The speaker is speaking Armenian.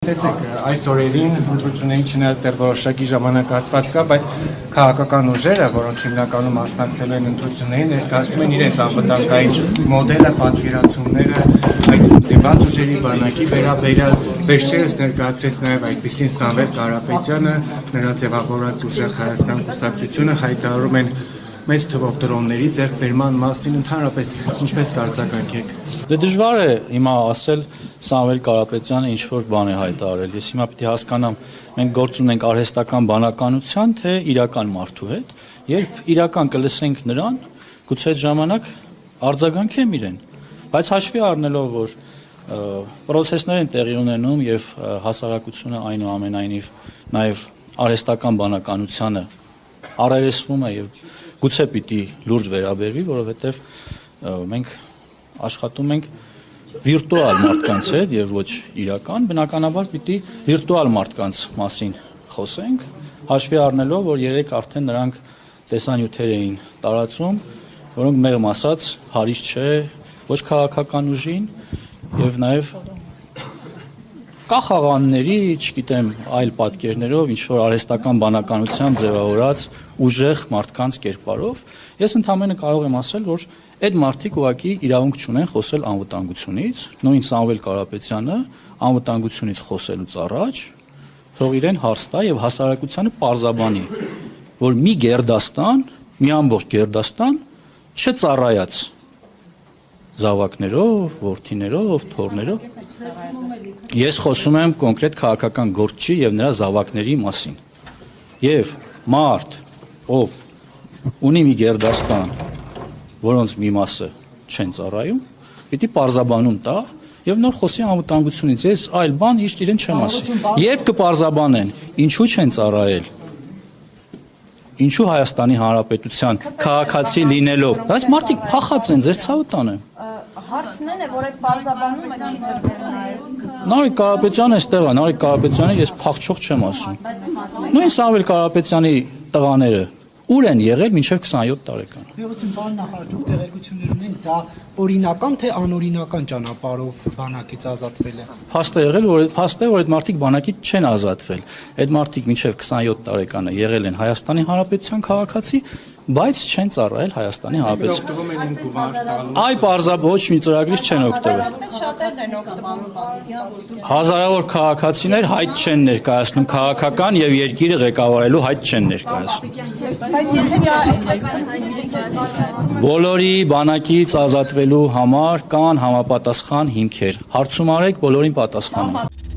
Տեսեք, այս օրերին ընտրությունների չնայած դեռ որոշակի ժամանակահատված կա, բայց քաղաքական ուժերը, որոնք հիմնականում մասնակցել են ընտրություններին, ներկայացնում են իրենց անվտանգային մոդելը, պատկերացումները, այդ զինված ուժերի բանակի վերաբերյալ վերջերս ներկայացրեց նաև այդպիսին Սամվել Կարապետյանը, նրա ձևավորած ուժեղ Հայաստան կուսակցությունը հայտարարում են մեծ թվով դրոնների ձեռքբերման մասին, ընդհանրապես ինչպես կարձագանքեք։ Դե դժվար է հիմա ասել Սամվել Կարապետյանը ինչ-որ բան է հայտարարել։ Ես հիմա պիտի հասկանամ, մենք գործ ունենք արհեստական բանականության, թե իրական մարդու հետ, երբ իրական կլսենք նրան, գուցե այդ ժամանակ արձագանքեմ իրեն։ Բայց հաշվի առնելով, որ պրոցեսներ են տեղի ունենում եւ հասարակությունը այնուամենայնիվ նաեւ արհեստական բանականությանը առերեսվում է եւ գուցե պիտի լուրջ վերաբերվի, որովհետեւ մենք աշխատում ենք վիրտուալ մարդկանց հետ եւ ոչ իրական, բնականաբար պիտի վիրտուալ մարդկանց մասին խոսենք, հաշվի առնելով, որ երեք արդեն նրանք տեսանյութեր էին տարածում, որոնք մեղմ ասած հարիստ չէ ոչ քաղաքական ուժին եւ նաեւ կա խաղանների, չգիտեմ, այլ պատկերներով, ինչ որ արհեստական բանականությամբ ձևավորած ուժեղ մարդկանց կերպարով, ես ընդհանրապես կարող եմ ասել, որ այդ մարդիկ ուղղակի իրավունք չունեն խոսել անվտանգությունից, նույն Սամվել Կարապետյանը անվտանգությունից խոսելուց առաջ թող իրեն հարց տա եւ հասարակությանը պարզաբանի, որ մի գերդաստան, մի ամբողջ գերդաստան չծառայած զավակներով, որդիներով, թոռներով։ Ես խոսում եմ կոնկրետ քաղաքական գործչի եւ նրա զավակների մասին։ Եվ մարդ, ով ունի մի գերդաստան, որոնց մի մասը չեն ծառայում, պիտի պարզաբանում տա եւ նոր խոսի անվտանգությունից։ Ես այլ բան իրեն չեմ ասի։ Երբ կպարզաբանեն, ինչու չեն ծառայել, ինչու Հայաստանի Հանրապետության քաղաքացի լինելով, բայց մարդիկ փախած են, ձեր ցավը տանեմ։ Հարցն է, որ այդ պարզաբանումը չի տրվել։ Նարեկ Կարապետյանը այստեղ է, Նարեկ Կարապետյանը ես փախչող չեմ ասում։ Նույն Սամվել Կարապետյանի տղաները ուր են եղել մինչև 27 տարեկան։ Միություն բան նախարարում տեղեկություններ ունենք, դա օրինական թե անօրինական ճանապարհով բանակից ազատվել է։ Փաստ է եղել, որ այդ մարդիկ բանակից չեն ազատվել։ Այդ մարդիկ մինչև 27 տարեկանը եղել են Հայաստանի Հանրապետության քաղաքացի, բայց չեն ծառայել Հայաստանի Հանրապետության։ Այ պարզաբ ոչ մի ծրագրից չեն օգտվել։ Շատերն են օգտվում։ Հազարավոր քաղաքացիներ հայտ չեն ներկայացնում, քաղաքական եւ երկիրը ղեկավարելու հայտ չեն ներկայացնում։ Բայց եթե Բոլորի բանակից ազատվելու համար կան համապատասխան հիմքեր։ Հարցում արեք, բոլորին պատասխանում։